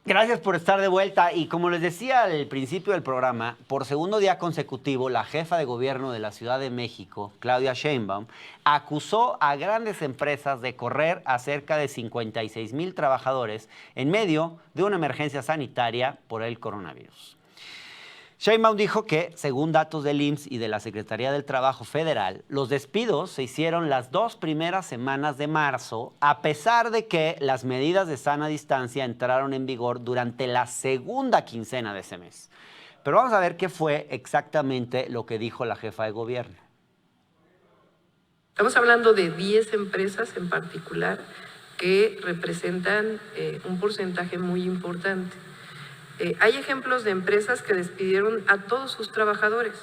Gracias por estar de vuelta. Y como les decía al principio del programa, por segundo día consecutivo, la jefa de gobierno de la Ciudad de México, Claudia Sheinbaum, acusó a grandes empresas de correr a cerca de 56,000 trabajadores en medio de una emergencia sanitaria por el coronavirus. Sheinbaum dijo que, según datos del IMSS y de la Secretaría del Trabajo Federal, los despidos se hicieron las 2 primeras semanas de marzo, a pesar de que las medidas de sana distancia entraron en vigor durante la segunda quincena de ese mes. Pero vamos a ver qué fue exactamente lo que dijo la jefa de gobierno. Estamos hablando de 10 empresas en particular que representan un porcentaje muy importante. Hay ejemplos de empresas que despidieron a todos sus trabajadores,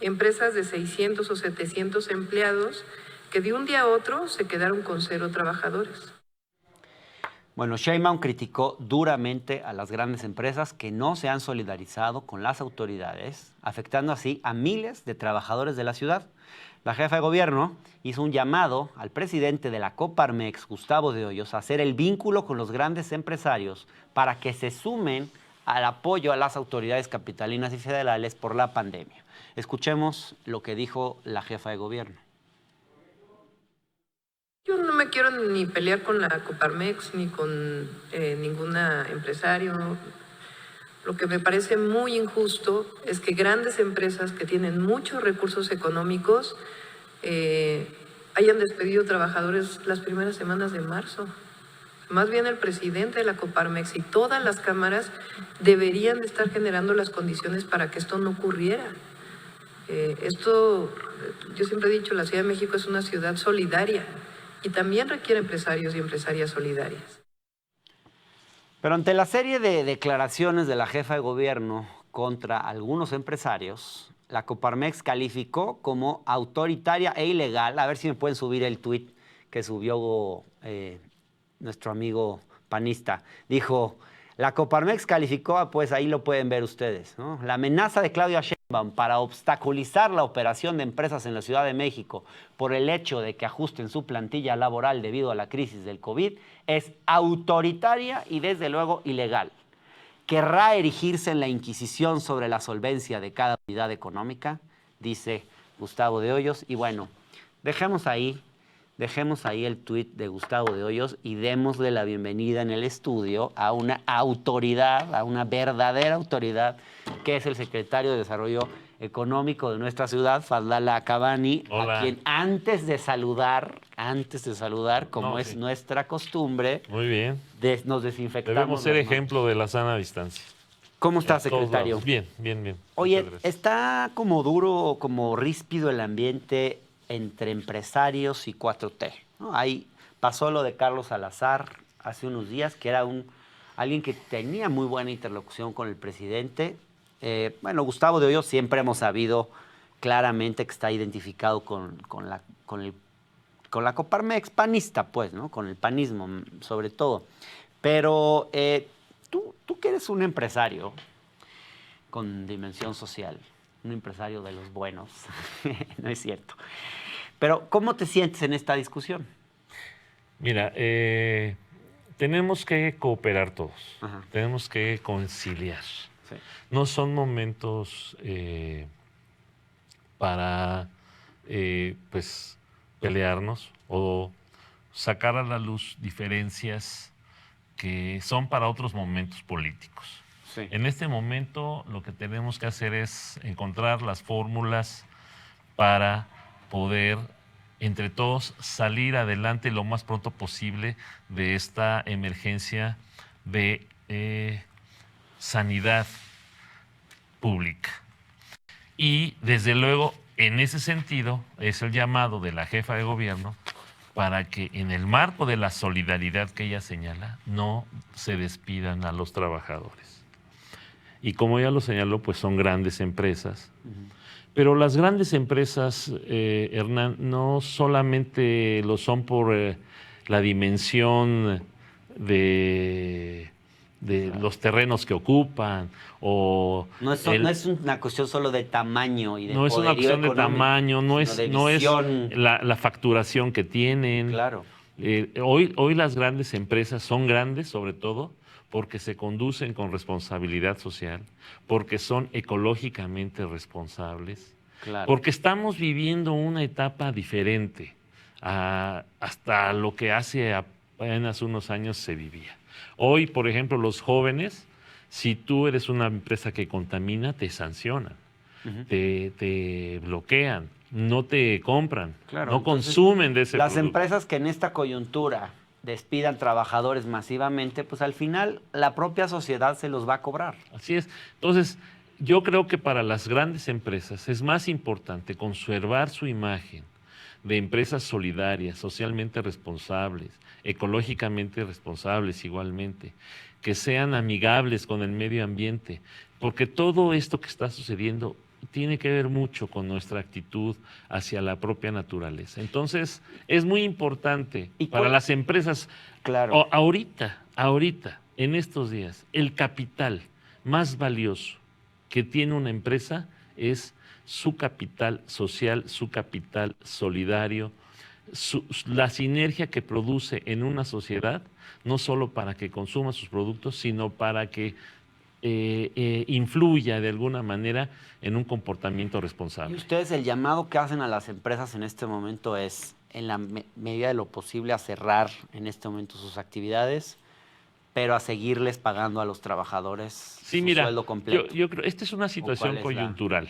empresas de 600 o 700 empleados que de un día a otro se quedaron con 0 trabajadores. Bueno, Sheinbaum criticó duramente a las grandes empresas que no se han solidarizado con las autoridades, afectando así a miles de trabajadores de la ciudad. La jefa de gobierno hizo un llamado al presidente de la Coparmex, Gustavo de Hoyos, a hacer el vínculo con los grandes empresarios para que se sumen al apoyo a las autoridades capitalinas y federales por la pandemia. Escuchemos lo que dijo la jefa de gobierno. Yo no me quiero ni pelear con la Coparmex ni con ningún empresario. Lo que me parece muy injusto es que grandes empresas que tienen muchos recursos económicos hayan despedido trabajadores las primeras semanas de marzo. Más bien el presidente de la Coparmex y todas las cámaras deberían de estar generando las condiciones para que esto no ocurriera. Yo siempre he dicho, la Ciudad de México es una ciudad solidaria y también requiere empresarios y empresarias solidarias. Pero ante la serie de declaraciones de la jefa de gobierno contra algunos empresarios, la Coparmex calificó como autoritaria e ilegal. A ver si me pueden subir el tuit que subió nuestro amigo panista. Dijo, la Coparmex calificó, pues ahí lo pueden ver ustedes, ¿no? La amenaza de Claudia Sheinbaum para obstaculizar la operación de empresas en la Ciudad de México por el hecho de que ajusten su plantilla laboral debido a la crisis del COVID es autoritaria y desde luego ilegal. ¿Querrá erigirse en la Inquisición sobre la solvencia de cada unidad económica? Dice Gustavo de Hoyos. Y bueno, dejemos ahí el tuit de Gustavo de Hoyos y démosle la bienvenida en el estudio a una autoridad, a una verdadera autoridad, que es el secretario de Desarrollo Económico de nuestra ciudad, Fadlala Khabani, a quien antes de saludar, como es nuestra costumbre, muy bien, nos desinfectamos. Debemos ser ejemplo de la sana distancia. ¿Cómo está, secretario? Bien, bien, bien. Oye, está como duro, como ríspido el ambiente entre empresarios y 4T, ¿no? Ahí pasó lo de Carlos Salazar hace unos días, que era alguien que tenía muy buena interlocución con el presidente. Bueno, Gustavo de Hoyos siempre hemos sabido claramente que está identificado con la Coparmex panista, pues, ¿no? Con el panismo, sobre todo. Pero tú que eres un empresario con dimensión social, un empresario de los buenos, no es cierto. Pero, ¿cómo te sientes en esta discusión? Mira, tenemos que cooperar todos, Ajá. Tenemos que conciliar. Sí. No son momentos para pues pelearnos o sacar a la luz diferencias que son para otros momentos políticos. Sí. En este momento lo que tenemos que hacer es encontrar las fórmulas para poder entre todos salir adelante lo más pronto posible de esta emergencia de sanidad pública. Y desde luego, en ese sentido, es el llamado de la jefa de gobierno para que en el marco de la solidaridad que ella señala, no se despidan a los trabajadores. Y como ella lo señaló, pues son grandes empresas. Pero las grandes empresas, Hernán, no solamente lo son por la dimensión de los terrenos que ocupan o no es una cuestión solo de tamaño y de no es una cuestión de tamaño, no es la facturación que tienen. Claro. Hoy las grandes empresas son grandes, sobre todo porque se conducen con responsabilidad social, porque son ecológicamente responsables, Claro. porque estamos viviendo una etapa diferente hasta lo que hace apenas unos años se vivía. Hoy, por ejemplo, los jóvenes, si tú eres una empresa que contamina, te sancionan, te bloquean, no te compran, Claro, no entonces, consumen de ese las producto. empresas que en esta coyuntura despidan trabajadores masivamente, pues al final la propia sociedad se los va a cobrar. Así es. Entonces, yo creo que para las grandes empresas es más importante conservar su imagen de empresas solidarias, socialmente responsables, ecológicamente responsables igualmente, que sean amigables con el medio ambiente, porque todo esto que está sucediendo tiene que ver mucho con nuestra actitud hacia la propia naturaleza. Entonces, es muy importante ¿Y para cuál- las empresas, Claro. ahorita, en estos días, el capital más valioso que tiene una empresa es su capital social, su capital solidario, la sinergia que produce en una sociedad, no solo para que consuma sus productos, sino para que influya de alguna manera en un comportamiento Y responsable. ustedes, el llamado que hacen a las empresas en este momento es, en la medida de lo posible, a cerrar en este momento sus actividades, pero a seguirles pagando a los trabajadores Sí, su mira, sueldo completo. yo creo, esta es una situación es la- coyuntural.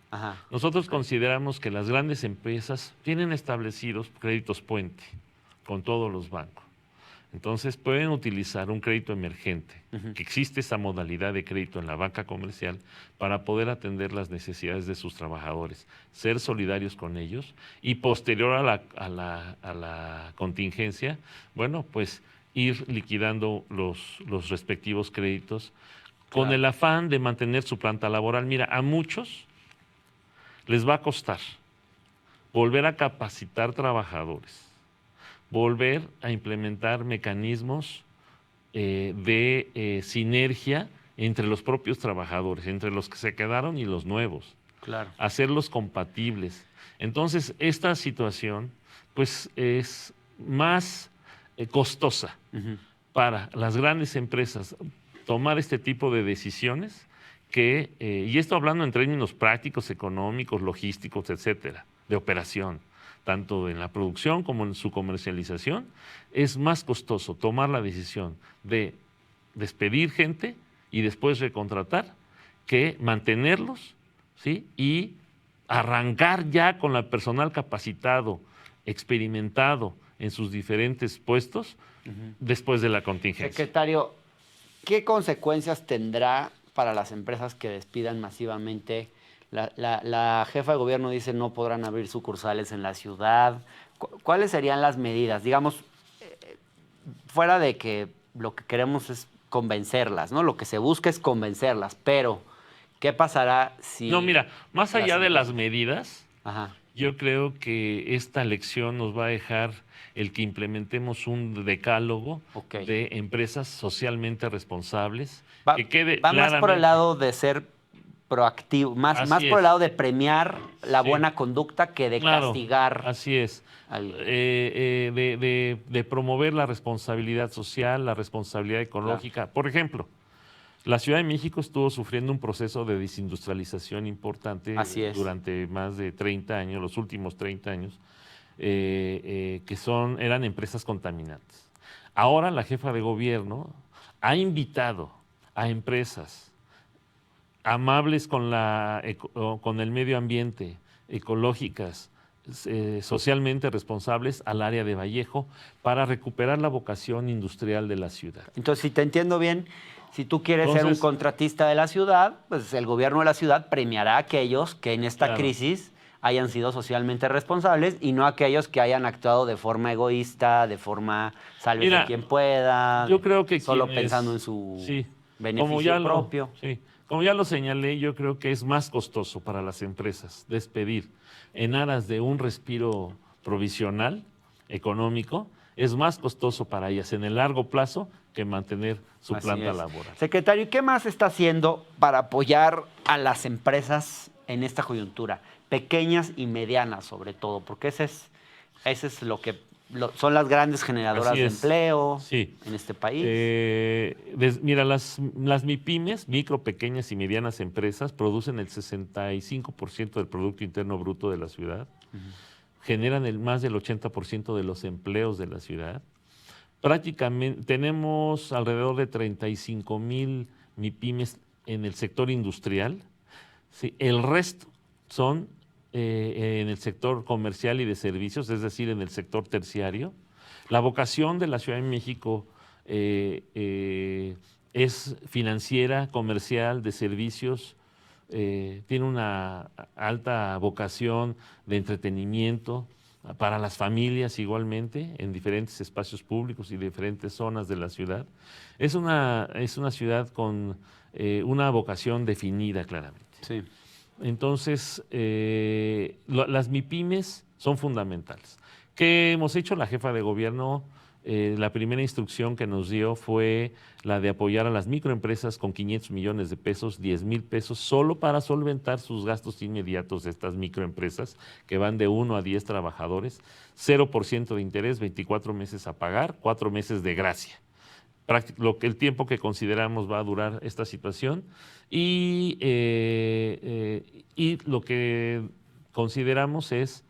Ajá. Nosotros consideramos que las grandes empresas tienen establecidos créditos puente con todos los bancos. Entonces pueden utilizar un crédito emergente, que existe esa modalidad de crédito en la banca comercial para poder atender las necesidades de sus trabajadores, ser solidarios con ellos y posterior a la contingencia, bueno, pues ir liquidando los respectivos créditos con Claro. el afán de mantener su planta laboral. Mira, a muchos les va a costar volver a capacitar trabajadores, volver a implementar mecanismos de sinergia entre los propios trabajadores, entre los que se quedaron y los nuevos, Claro. hacerlos compatibles. Entonces, esta situación pues es más costosa para las grandes empresas tomar este tipo de decisiones que, y esto hablando en términos prácticos, económicos, logísticos, etcétera, de operación, tanto en la producción como en su comercialización, es más costoso tomar la decisión de despedir gente y después recontratar que mantenerlos, ¿sí? Y arrancar ya con el personal capacitado, experimentado en sus diferentes puestos después de la contingencia. Secretario, ¿qué consecuencias tendrá para las empresas que despidan masivamente? La jefa de gobierno dice no podrán abrir sucursales en la ciudad. ¿Cuáles serían las medidas? Digamos, fuera de que lo que queremos es convencerlas, ¿no? Lo que se busca es convencerlas, pero ¿qué pasará si... No, mira, más allá de las empresas- medidas, Ajá. yo creo que esta lección nos va a dejar el que implementemos un decálogo Ok. de empresas socialmente responsables, Va, que quede va más por claramente. el lado de ser proactivo, más Así por es. el lado de premiar la Sí. buena conducta que de Claro, castigar. así es. al- De promover la responsabilidad social, la responsabilidad ecológica. Por ejemplo, la Ciudad de México estuvo sufriendo un proceso de desindustrialización importante Así es. durante más de 30 años, los últimos 30 años, que eran empresas contaminantes. Ahora la jefa de gobierno ha invitado a empresas amables con el medio ambiente, ecológicas, socialmente responsables al área de Vallejo para recuperar la vocación industrial de la ciudad. Entonces, si te entiendo bien, si tú quieres ser un Entonces- contratista de la ciudad, pues el gobierno de la ciudad premiará a aquellos que en esta Claro. crisis hayan sido socialmente responsables y no a aquellos que hayan actuado de forma egoísta, de forma sálvese Mira, quien pueda, Yo creo que solo quienes- pensando en su sí, beneficio propio. Como ya lo señalé, yo creo que es más costoso para las empresas despedir en aras de un respiro provisional económico, es más costoso para ellas en el largo plazo que mantener su Así planta es. laboral. Secretario, ¿y qué más está haciendo para apoyar a las empresas en esta coyuntura? Pequeñas y medianas sobre todo, porque ese es lo que son las grandes generadoras Así de es. empleo Sí. en este país. Mira, las MIPYMES, micro, pequeñas y medianas empresas, producen el 65% del Producto Interno Bruto de la ciudad, generan más del 80% de los empleos de la ciudad. Prácticamente tenemos alrededor de 35,000 MIPYMES en el sector industrial. Sí, el resto son en el sector comercial y de servicios, es decir, en el sector terciario. La vocación de la Ciudad de México es financiera, comercial, de servicios, tiene una alta vocación de entretenimiento para las familias igualmente, en diferentes espacios públicos y diferentes zonas de la ciudad. Es una ciudad con una vocación definida claramente. Sí. Entonces, las MIPYMES son fundamentales. ¿Qué hemos hecho? La jefa de gobierno, la primera instrucción que nos dio fue la de apoyar a las microempresas con 500 millones de pesos, 10,000 pesos, solo para solventar sus gastos inmediatos de estas microempresas, que van de 1 a 10 trabajadores, 0% de interés, 24 meses a pagar, 4 meses de gracia. El tiempo que consideramos va a durar esta situación y lo que consideramos es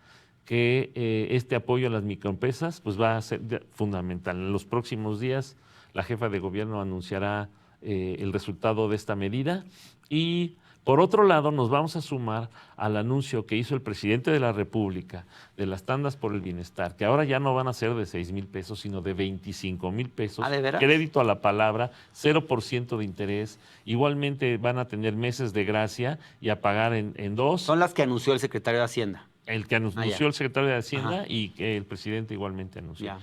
que este apoyo a las microempresas pues va a ser fundamental. En los próximos días la jefa de gobierno anunciará el resultado de esta medida y por otro lado nos vamos a sumar al anuncio que hizo el presidente de la República de las tandas por el bienestar, que ahora ya no van a ser de 6,000 pesos, sino de 25,000 pesos. ¿De veras? Crédito a la palabra, 0% de interés. Igualmente van a tener meses de gracia y a pagar en 2. Son las que anunció el secretario de Hacienda. El que anunció el secretario de Hacienda y que el presidente igualmente anunció. Ya.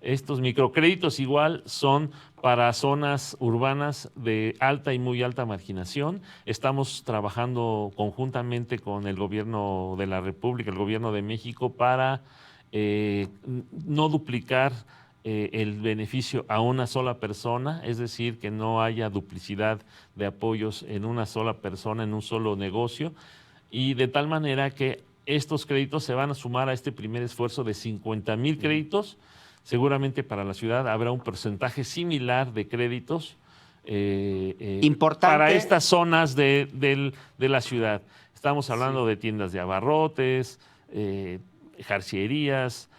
Estos microcréditos igual son para zonas urbanas de alta y muy alta marginación. Estamos trabajando conjuntamente con el gobierno de la República, el gobierno de México, para no duplicar el beneficio a una sola persona, es decir, que no haya duplicidad de apoyos en una sola persona, en un solo negocio, y de tal manera que estos créditos se van a sumar a este primer esfuerzo de 50,000 créditos. Seguramente para la ciudad habrá un porcentaje similar de créditos Importante. para estas zonas de la ciudad. Estamos hablando de tiendas de abarrotes, jarcierías,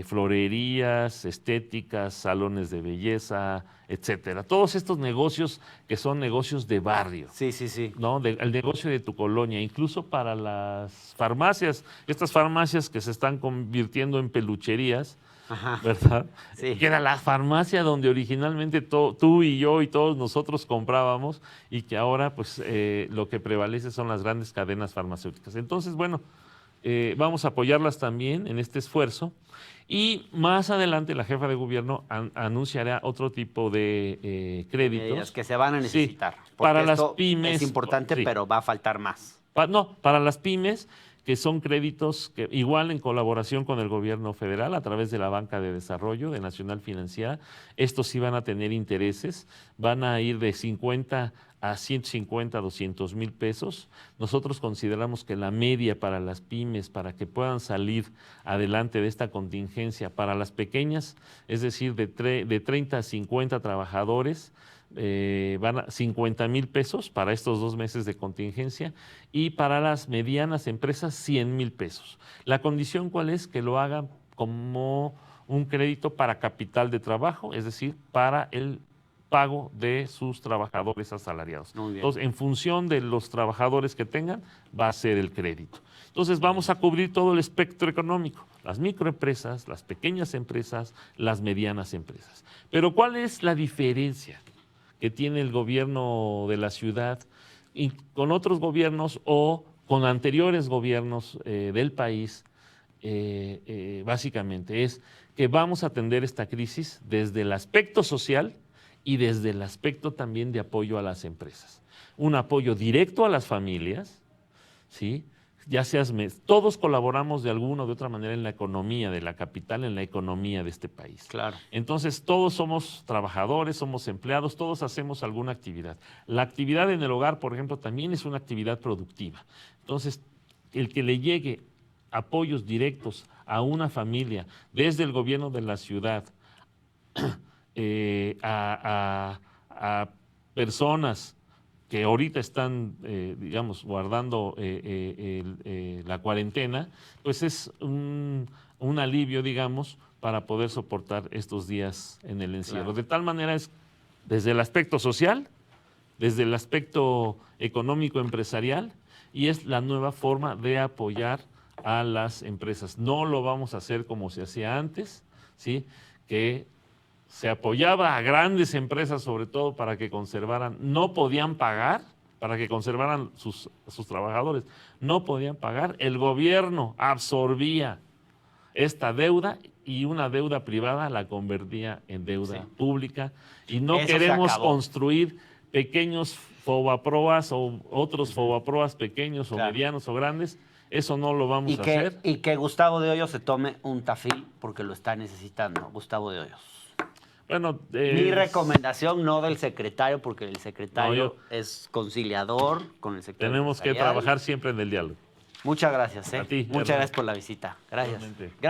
florerías, estéticas, salones de belleza, etcétera. Todos estos negocios que son negocios de barrio. Sí, sí, sí. ¿No? El negocio de tu colonia, incluso para las farmacias, estas farmacias que se están convirtiendo en pelucherías, Ajá. ¿verdad? Sí. Que era la farmacia donde originalmente tú y yo y todos nosotros comprábamos y que ahora pues lo que prevalece son las grandes cadenas farmacéuticas. Entonces, bueno, vamos a apoyarlas también en este esfuerzo y más adelante la jefa de gobierno anunciará otro tipo de créditos. Que se van a necesitar. Sí, para las esto pymes. Es importante, Sí. pero va a faltar más. Para las pymes, que son créditos que igual en colaboración con el gobierno federal a través de la Banca de Desarrollo de Nacional Financiera, estos sí van a tener intereses, van a ir de 50 a 150, 200,000 pesos. Nosotros consideramos que la media para las pymes, para que puedan salir adelante de esta contingencia, para las pequeñas, es decir, de 30 a 50 trabajadores, van a 50,000 pesos para estos 2 meses de contingencia y para las medianas empresas 100,000 pesos. La condición ¿cuál es? Que lo hagan como un crédito para capital de trabajo, es decir, para el pago de sus trabajadores asalariados. Muy bien. Entonces, en función de los trabajadores que tengan, va a ser el crédito. Entonces, vamos a cubrir todo el espectro económico, las microempresas, las pequeñas empresas, las medianas empresas. Pero ¿cuál es la diferencia que tiene el gobierno de la ciudad y con otros gobiernos o con anteriores gobiernos del país? Básicamente es que vamos a atender esta crisis desde el aspecto social y desde el aspecto también de apoyo a las empresas. Un apoyo directo a las familias, ¿sí? Todos colaboramos de alguna o de otra manera en la economía de la capital, en la economía de este país. Claro. Entonces, todos somos trabajadores, somos empleados, todos hacemos alguna actividad. La actividad en el hogar, por ejemplo, también es una actividad productiva. Entonces, el que le llegue apoyos directos a una familia desde el gobierno de la ciudad a personas que ahorita están, digamos, guardando la cuarentena, pues es un alivio, digamos, para poder soportar estos días en el encierro. Claro. De tal manera es desde el aspecto social, desde el aspecto económico empresarial, y es la nueva forma de apoyar a las empresas. No lo vamos a hacer como se hacía antes, ¿sí? Que se apoyaba a grandes empresas, sobre todo para que conservaran, no podían pagar, para que conservaran sus trabajadores, no podían pagar. El gobierno absorbía esta deuda y una deuda privada la convertía en deuda pública, y no Eso se queremos acabó. construir pequeños fobaproas o otros fobaproas pequeños o Claro. medianos o grandes. Eso no lo vamos a hacer. Y que Gustavo de Hoyos se tome un tafil porque lo está necesitando, Gustavo de Hoyos. Bueno, Mi recomendación, no del secretario, porque el secretario No, es conciliador con el sector tenemos que empresarial. trabajar siempre en el diálogo. Muchas gracias. A ti, Muchas Hernán. gracias por la visita. Gracias. Igualmente. Gracias.